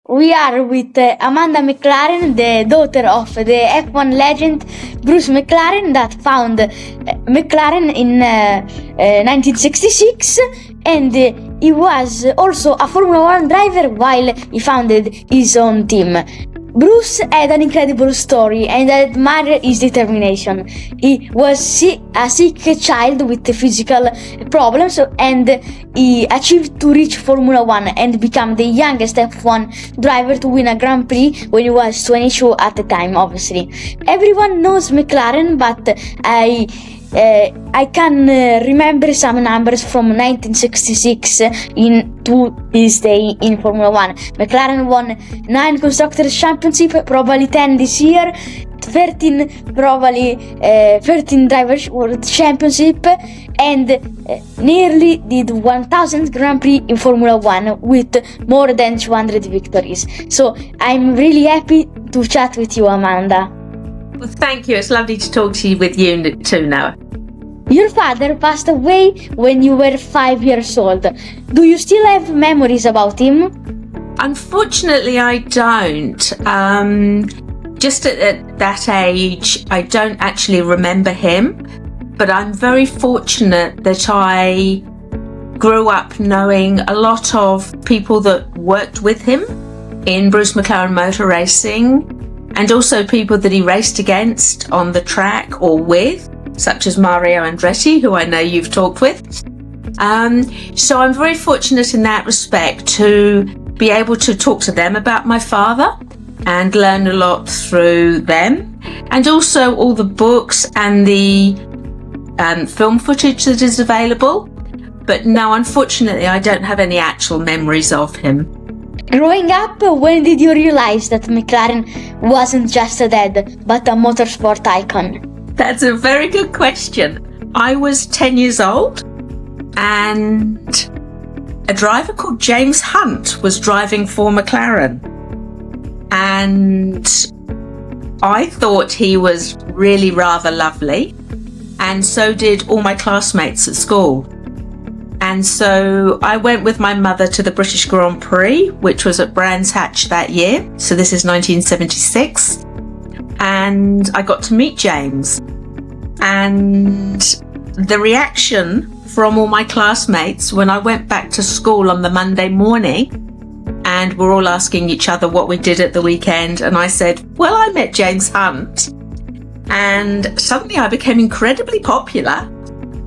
We are with Amanda McLaren, the daughter of the F1 legend Bruce McLaren that found McLaren in 1966, and he was also a Formula 1 driver while he founded his own team. Bruce had an incredible story and I admire his determination. He was a sick child with physical problems and he achieved to reach Formula 1 and become the youngest F1 driver to win a Grand Prix when he was 22 at the time, obviously. Everyone knows McLaren, but I can remember some numbers from 1966 to this day in Formula 1. McLaren won 9 Constructors' Championship, probably 10 this year, 13 Drivers' World Championship, and nearly did 1000 Grand Prix in Formula 1 with more than 200 victories. So I'm really happy to chat with you, Amanda. Well, thank you. It's lovely to talk to you with you too, Noah. Your father passed away when you were 5 years old. Do you still have memories about him? Unfortunately, I don't. Just at that age, I don't actually remember him. But I'm very fortunate that I grew up knowing a lot of people that worked with him in Bruce McLaren motor racing, and also people that he raced against on the track or with, such as Mario Andretti, who I know you've talked with. So I'm very fortunate in that respect to be able to talk to them about my father and learn a lot through them, and also all the books and the film footage that is available. But no, unfortunately, I don't have any actual memories of him. Growing up, when did you realize that McLaren wasn't just a dad, but a motorsport icon? That's a very good question. I was 10 years old and a driver called James Hunt was driving for McLaren. And I thought he was really rather lovely, and so did all my classmates at school. And so I went with my mother to the British Grand Prix, which was at Brands Hatch that year. So this is 1976. And I got to meet James. And the reaction from all my classmates when I went back to school on the Monday morning, and we're all asking each other what we did at the weekend, and I said, well, I met James Hunt. And suddenly I became incredibly popular,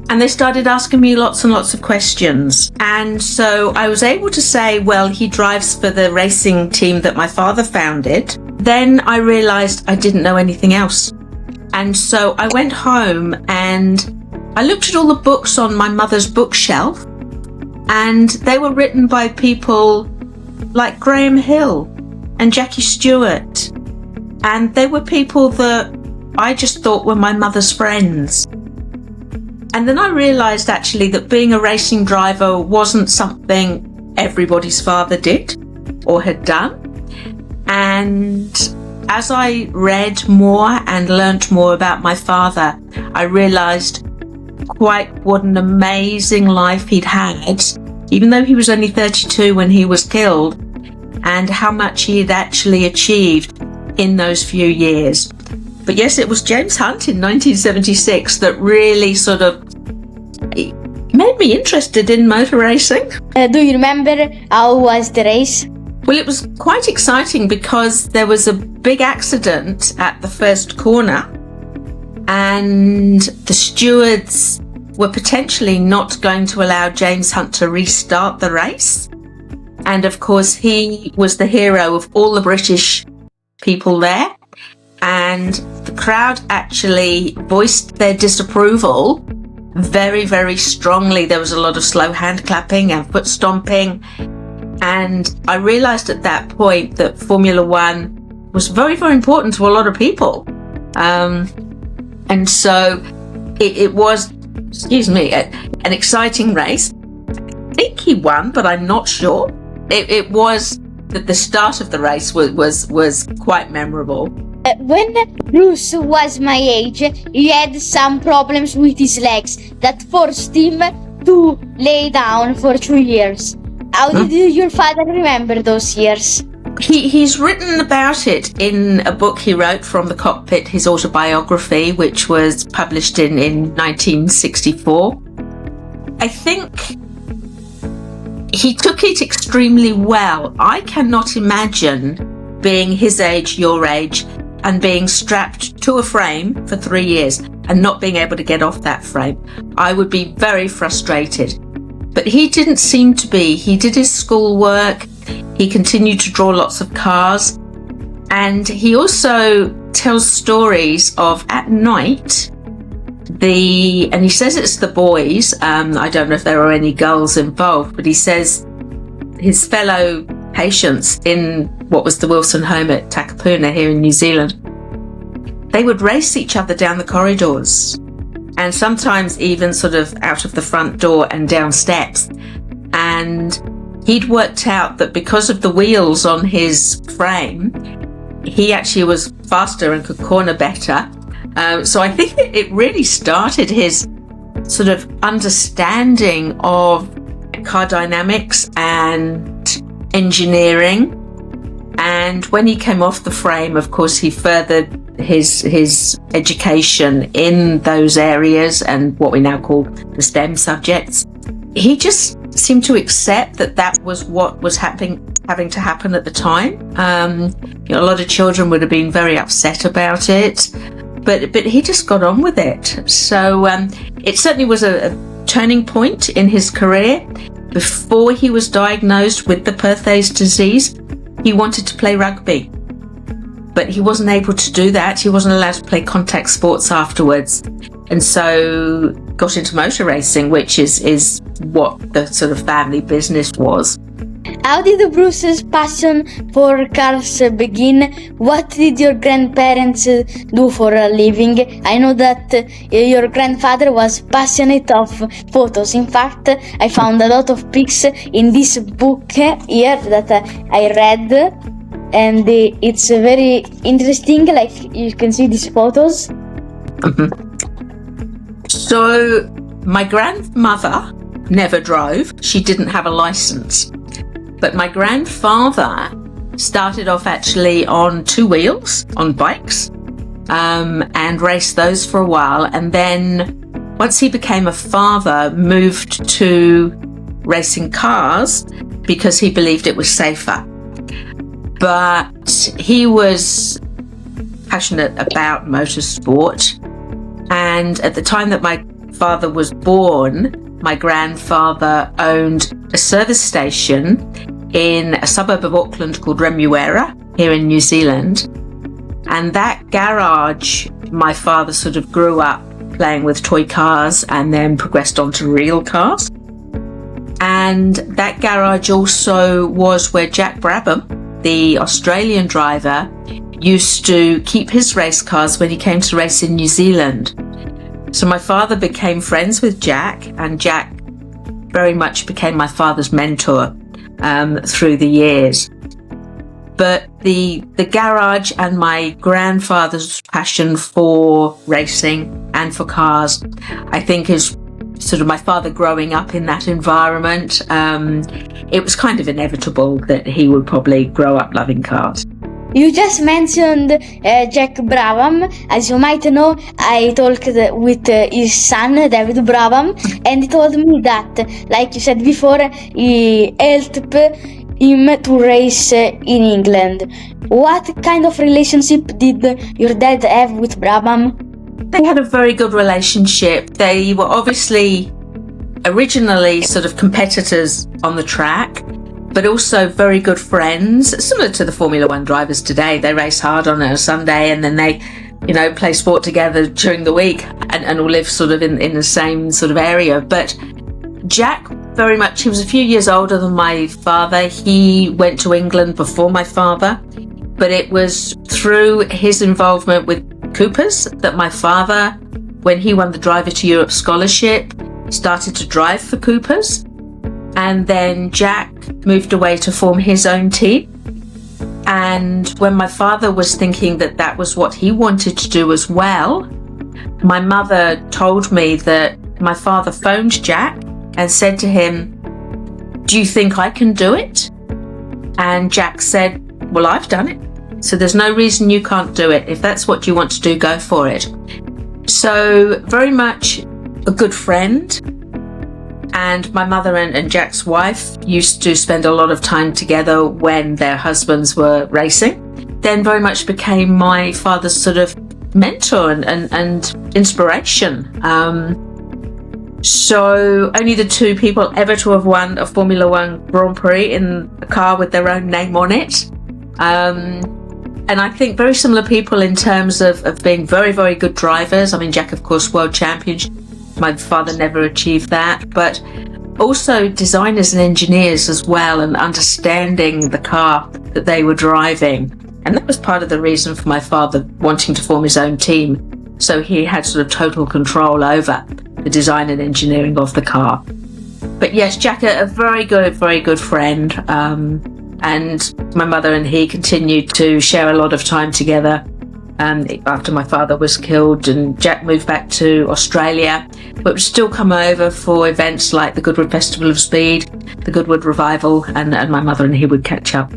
and they started asking me lots and lots of questions. And so I was able to say, well, he drives for the racing team that my father founded. Then I realized I didn't know anything else. And so I went home and I looked at all the books on my mother's bookshelf, and they were written by people like Graham Hill and Jackie Stewart. And they were people that I just thought were my mother's friends. And then I realised actually that being a racing driver wasn't something everybody's father did or had done. And as I read more and learnt more about my father, I realised quite what an amazing life he'd had, even though he was only 32 when he was killed, and how much he had actually achieved in those few years. But yes, it was James Hunt in 1976 that really sort of made me interested in motor racing. Do you remember how was the race? Well, it was quite exciting because there was a big accident at the first corner, and the stewards were potentially not going to allow James Hunt to restart the race. And of course, he was the hero of all the British people there. And the crowd actually voiced their disapproval very, very strongly. There was a lot of slow hand clapping and foot stomping. And I realised at that point that Formula One was very, very important to a lot of people. And so it was, an exciting race. I think he won, but I'm not sure. It was that the start of the race was quite memorable. When Bruce was my age, he had some problems with his legs that forced him to lay down for 2 years. How did your father remember those years? He's written about it in a book he wrote, From the Cockpit, his autobiography, which was published in 1964. I think he took it extremely well. I cannot imagine being his age, your age, and being strapped to a frame for 3 years and not being able to get off that frame. I would be very frustrated. But he didn't seem to be. He did his schoolwork. He continued to draw lots of cars. And he also tells stories of, at night, and he says it's the boys. I don't know if there are any girls involved, but he says his fellow patients in what was the Wilson home at Takapuna here in New Zealand, they would race each other down the corridors, and sometimes even sort of out of the front door and down steps. And he'd worked out that because of the wheels on his frame, he actually was faster and could corner better. So I think it really started his sort of understanding of car dynamics and engineering. And when he came off the frame, of course, he furthered his education in those areas and what we now call the STEM subjects. He just seemed to accept that was what was having to happen at the time. A lot of children would have been very upset about it, but he just got on with it. So it certainly was a turning point in his career. Before he was diagnosed with the Perthes disease, he wanted to play rugby, but he wasn't able to do that. He wasn't allowed to play contact sports afterwards, and so got into motor racing, which is what the sort of family business was. How did Bruce's passion for cars begin? What did your grandparents do for a living? I know that your grandfather was passionate of photos. In fact, I found a lot of pics in this book here that I read, and it's very interesting. Like, you can see these photos. Mm-hmm. So my grandmother never drove. She didn't have a license. But my grandfather started off actually on 2 wheels, on bikes, and raced those for a while. And then once he became a father, moved to racing cars because he believed it was safer. But he was passionate about motorsport. And at the time that my father was born, my grandfather owned a service station in a suburb of Auckland called Remuera here in New Zealand. And that garage, my father sort of grew up playing with toy cars and then progressed on to real cars. And that garage also was where Jack Brabham, the Australian driver, used to keep his race cars when he came to race in New Zealand. So my father became friends with Jack, and Jack very much became my father's mentor through the years. But the garage and my grandfather's passion for racing and for cars, I think, is sort of my father growing up in that environment. It was kind of inevitable that he would probably grow up loving cars. You just mentioned Jack Brabham. As you might know, I talked with his son, David Brabham, and he told me that, like you said before, he helped him to race in England. What kind of relationship did your dad have with Brabham? They had a very good relationship. They were obviously originally sort of competitors on the track, but also very good friends, similar to the Formula One drivers today. They race hard on a Sunday and then they, play sport together during the week and all live sort of in the same sort of area. But Jack, very much, he was a few years older than my father. He went to England before my father, but it was through his involvement with Coopers that my father, when he won the Driver to Europe scholarship, started to drive for Coopers. And then Jack moved away to form his own team. And when my father was thinking that was what he wanted to do as well, my mother told me that my father phoned Jack and said to him, "Do you think I can do it?" And Jack said, well, I've done it. So there's no reason you can't do it. If that's what you want to do, go for it. So very much a good friend. And my mother and Jack's wife used to spend a lot of time together when their husbands were racing. Then very much became my father's sort of mentor and inspiration. So only the two people ever to have won a Formula One Grand Prix in a car with their own name on it. And I think very similar people in terms of being very, very good drivers. I mean, Jack, of course, world champion. My father never achieved that, but also designers and engineers as well, and understanding the car that they were driving. And that was part of the reason for my father wanting to form his own team. So he had sort of total control over the design and engineering of the car. But yes, Jack, a very good friend. And my mother and he continued to share a lot of time together. After my father was killed, and Jack moved back to Australia, but would still come over for events like the Goodwood Festival of Speed, the Goodwood Revival, and my mother and he would catch up.